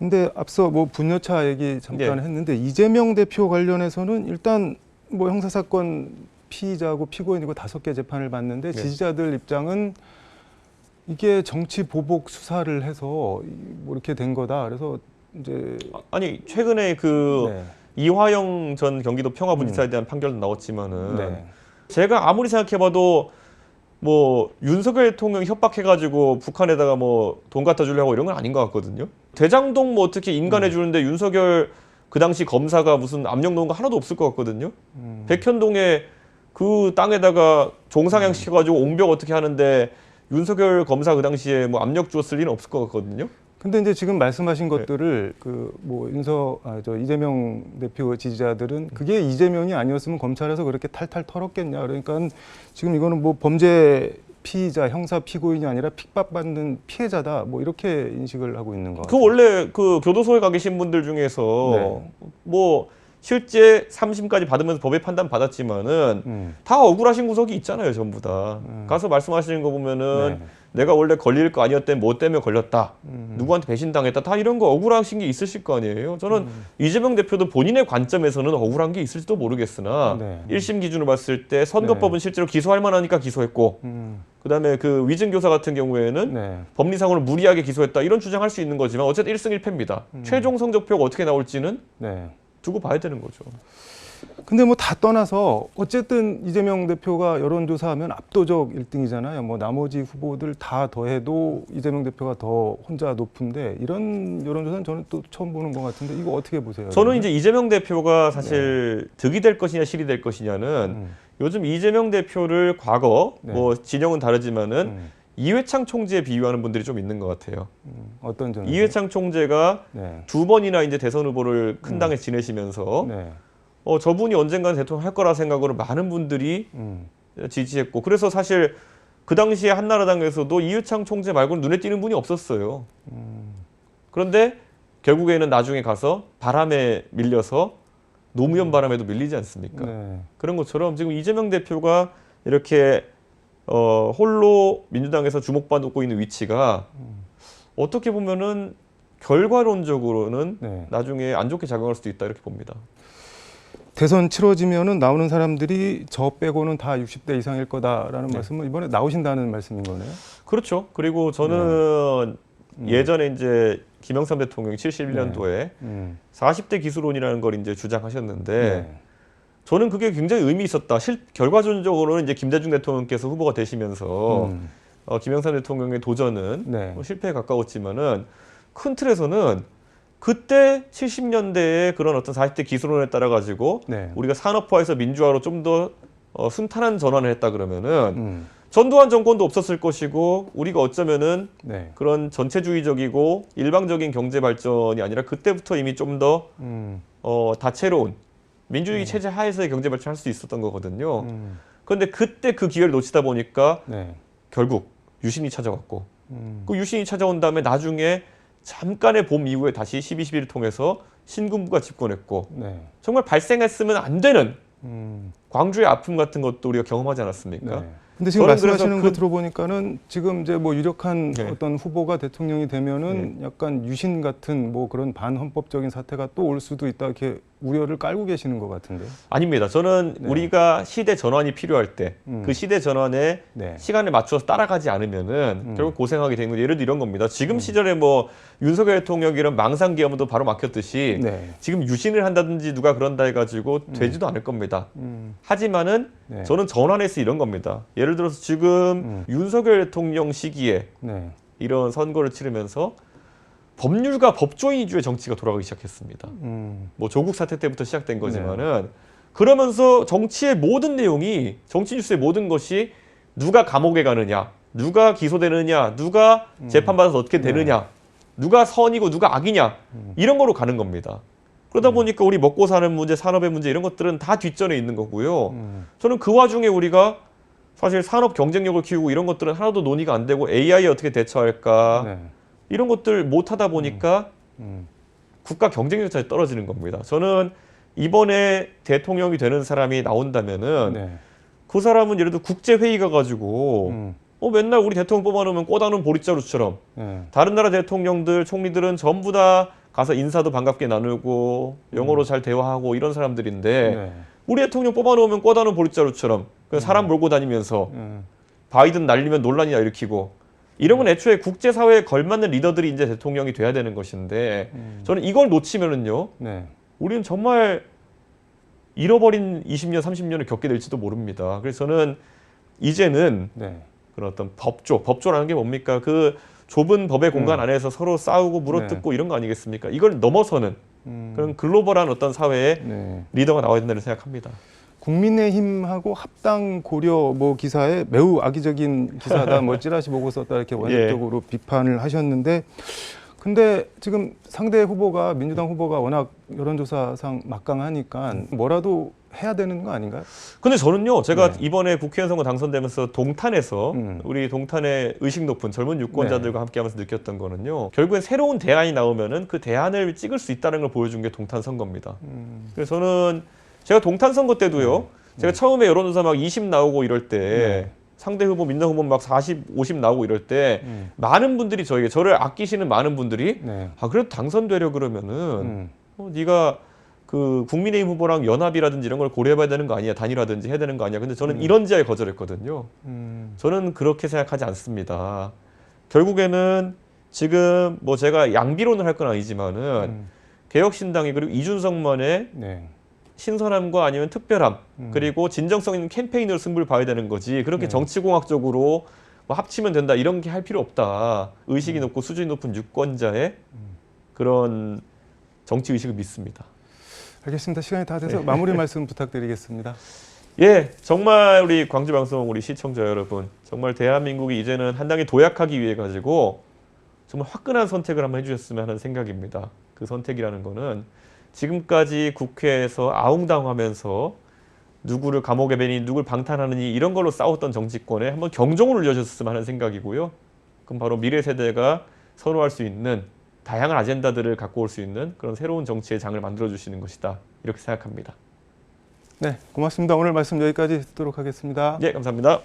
근데 앞서 뭐 분여차 얘기 잠깐 했는데 이재명 대표 관련해서는 일단 뭐 형사사건 피의자고 피고인이고 5개 재판을 받는데 지지자들 입장은 이게 정치 보복 수사를 해서 뭐 이렇게 된 거다. 그래서 이제 아니 최근에 그 이화영 전 경기도 평화부지사에 대한 판결도 나왔지만은 제가 아무리 생각해봐도 뭐 윤석열 대통령이 협박해가지고 북한에다가 뭐 돈 갖다 주려고 이런 건 아닌 것 같거든요. 대장동 뭐 어떻게 인간해 주는데 윤석열 그 당시 검사가 무슨 압력 넣은 거 하나도 없을 것 같거든요. 백현동에 그 땅에다가 종상향 시켜가지고 옹벽 어떻게 하는데 윤석열 검사 그 당시에 뭐 압력 주었을 리는 없을 것 같거든요. 근데 이제 지금 말씀하신 것들을 그 뭐 이재명 대표 지지자들은 그게 이재명이 아니었으면 검찰에서 그렇게 탈탈 털었겠냐. 그러니까 지금 이거는 뭐 범죄 피의자, 형사 피고인이 아니라 핍박받는 피해자다. 뭐 이렇게 인식을 하고 있는 거 같아요. 그 원래 그 교도소에 가 계신 분들 중에서 뭐 실제 3심까지 받으면서 법의 판단 받았지만은 다 억울하신 구석이 있잖아요, 전부 다. 가서 말씀하시는 거 보면은 내가 원래 걸릴 거 아니었대, 뭐 때문에 걸렸다, 누구한테 배신당했다, 다 이런 거 억울하신 게 있으실 거 아니에요. 저는 이재명 대표도 본인의 관점에서는 억울한 게 있을지도 모르겠으나 1심 기준으로 봤을 때 선거법은 실제로 기소할 만하니까 기소했고 그다음에 그 위증교사 같은 경우에는 법리상으로 무리하게 기소했다 이런 주장할 수 있는 거지만 어쨌든 1승 1패입니다. 최종 성적표가 어떻게 나올지는 두고 봐야 되는 거죠. 근데 뭐 다 떠나서 어쨌든 이재명 대표가 여론조사하면 압도적 1등이잖아요. 뭐 나머지 후보들 다 더해도 이재명 대표가 더 혼자 높은데 이런 여론조사는 저는 또 처음 보는 것 같은데 이거 어떻게 보세요? 저는 이제 이재명 대표가 사실 득이 될 것이냐 실이 될 것이냐는 요즘 이재명 대표를 과거 뭐 진영은 다르지만은 이회창 총재에 비유하는 분들이 좀 있는 것 같아요. 어떤 점에서? 이회창 총재가 2번이나 이제 대선 후보를 큰 당에 지내시면서 저분이 언젠가는 대통령 할 거라 생각으로 많은 분들이 지지했고 그래서 사실 그 당시에 한나라당에서도 이회창 총재 말고는 눈에 띄는 분이 없었어요. 그런데 결국에는 나중에 가서 바람에 밀려서 노무현 바람에도 밀리지 않습니까? 그런 것처럼 지금 이재명 대표가 이렇게 홀로 민주당에서 주목받고 있는 위치가 어떻게 보면은 결과론적으로는 나중에 안 좋게 작용할 수도 있다 이렇게 봅니다. 대선 치러지면은 나오는 사람들이 저 빼고는 다 60대 이상일 거다라는 말씀은 이번에 나오신다는 말씀인 거네요. 그렇죠. 그리고 저는 예전에 이제 김영삼 대통령이 71년도에 40대 기수론이라는 걸 이제 주장하셨는데 저는 그게 굉장히 의미 있었다. 결과적으로는 이제 김대중 대통령께서 후보가 되시면서 김영삼 대통령의 도전은 뭐 실패에 가까웠지만은 큰 틀에서는 그때 70년대에 그런 어떤 40대 기술론에 따라 가지고 우리가 산업화해서 민주화로 좀 더 순탄한 전환을 했다 그러면은 전두환 정권도 없었을 것이고 우리가 어쩌면은 그런 전체주의적이고 일방적인 경제 발전이 아니라 그때부터 이미 좀 더 다채로운 민주주의 체제 하에서의 경제 발전할 수 있었던 거거든요. 그런데 그때 그 기회를 놓치다 보니까 결국 유신이 찾아왔고 그 유신이 찾아온 다음에 나중에 잠깐의 봄 이후에 다시 12.12를 통해서 신군부가 집권했고 정말 발생했으면 안 되는 광주의 아픔 같은 것도 우리가 경험하지 않았습니까? 근데 지금 말씀하시는 거 들어보니까는 지금 이제 뭐 유력한 어떤 후보가 대통령이 되면은 약간 유신 같은 뭐 그런 반헌법적인 사태가 또 올 수도 있다 이렇게 우려를 깔고 계시는 것 같은데. 아닙니다. 저는 우리가 시대 전환이 필요할 때 그 시대 전환에 시간을 맞춰서 따라가지 않으면은 결국 고생하게 되는 거 예를 들어 이런 겁니다. 지금 시절에 뭐 윤석열 대통령 이런 망상기업도 바로 막혔듯이 지금 유신을 한다든지 누가 그런다 해가지고 되지도 않을 겁니다. 하지만은 저는 전환해서 이런 겁니다. 예를 들어서 지금 윤석열 대통령 시기에 이런 선거를 치르면서 법률가 법조인 위주의 정치가 돌아가기 시작했습니다. 뭐 조국 사태 때부터 시작된 거지만은 그러면서 정치의 모든 내용이 정치 뉴스의 모든 것이 누가 감옥에 가느냐, 누가 기소되느냐, 누가 재판받아서 어떻게 되느냐, 누가 선이고 누가 악이냐 이런 거로 가는 겁니다. 그러다 보니까 우리 먹고 사는 문제, 산업의 문제 이런 것들은 다 뒷전에 있는 거고요. 저는 그 와중에 우리가 사실 산업 경쟁력을 키우고 이런 것들은 하나도 논의가 안 되고 AI에 어떻게 대처할까 이런 것들 못 하다 보니까 국가 경쟁력 자체 떨어지는 겁니다. 저는 이번에 대통령이 되는 사람이 나온다면은 그 사람은 예를 들어 국제회의 가가지고 맨날 우리 대통령 뽑아놓으면 꼬다놓은 보릿자루처럼 다른 나라 대통령들, 총리들은 전부 다 가서 인사도 반갑게 나누고 영어로 잘 대화하고 이런 사람들인데 네. 우리 대통령 뽑아놓으면 꿔다놓은 보릿자루처럼 그냥 사람 몰고 다니면서 바이든 날리면 논란이나 일으키고 이러면 애초에 국제사회에 걸맞는 리더들이 이제 대통령이 돼야 되는 것인데 저는 이걸 놓치면은요. 네. 우리는 정말 잃어버린 20년, 30년을 겪게 될지도 모릅니다. 그래서 저는 이제는 네. 그런 어떤 법조라는 게 뭡니까? 그 좁은 법의 공간 안에서 서로 싸우고 물어뜯고 이런 거 아니겠습니까? 이걸 넘어서는 그런 글로벌한 어떤 사회의 네. 리더가 나와야 된다고 생각합니다. 국민의힘하고 합당 고려 뭐 기사에 매우 악의적인 기사다, 뭐 찌라시 보고 썼다 이렇게 원칙적으로 비판을 하셨는데, 근데 지금 상대 후보가 민주당 후보가 워낙 여론조사상 막강하니까 뭐라도 해야 되는 거 아닌가요? 근데 저는요, 제가 이번에 국회의원 선거 당선되면서 동탄에서 우리 동탄의 의식 높은 젊은 유권자들과 함께하면서 느꼈던 거는요, 결국엔 새로운 대안이 나오면은 그 대안을 찍을 수 있다는 걸 보여준 게 동탄 선거입니다. 그래서 저는 제가 동탄 선거 때도요, 제가 처음에 여론조사 막 20 나오고 이럴 때 상대 후보, 민당 후보 막 40, 50 나오고 이럴 때 많은 분들이 저를 아끼시는 많은 분들이 아 그래도 당선되려 그러면은 네가 그 국민의힘 후보랑 연합이라든지 이런 걸 고려해봐야 되는 거 아니야, 단일화든지 해야 되는 거 아니야. 근데 저는 이런 지하에 거절했거든요. 저는 그렇게 생각하지 않습니다. 결국에는 지금 뭐 제가 양비론을 할 건 아니지만은 개혁신당이 그리고 이준석만의 신선함과 아니면 특별함 그리고 진정성 있는 캠페인으로 승부를 봐야 되는 거지, 그렇게 정치공학적으로 뭐 합치면 된다 이런 게 할 필요 없다. 의식이 높고 수준이 높은 유권자의 그런 정치의식을 믿습니다. 알겠습니다. 시간이 다 돼서 마무리 말씀 부탁드리겠습니다. 예, 정말 우리 광주방송 우리 시청자 여러분, 정말 대한민국이 이제는 한 단계 도약하기 위해 가지고 정말 화끈한 선택을 한번 해주셨으면 하는 생각입니다. 그 선택이라는 거는 지금까지 국회에서 아웅다웅하면서 누구를 감옥에 배니 누구를 방탄하느니 이런 걸로 싸웠던 정치권에 한번 경종을 울려줬으면 하는 생각이고요. 그럼 바로 미래 세대가 선호할 수 있는 다양한 아젠다들을 갖고 올 수 있는 그런 새로운 정치의 장을 만들어주시는 것이다, 이렇게 생각합니다. 네, 고맙습니다. 오늘 말씀 여기까지 듣도록 하겠습니다. 예, 감사합니다.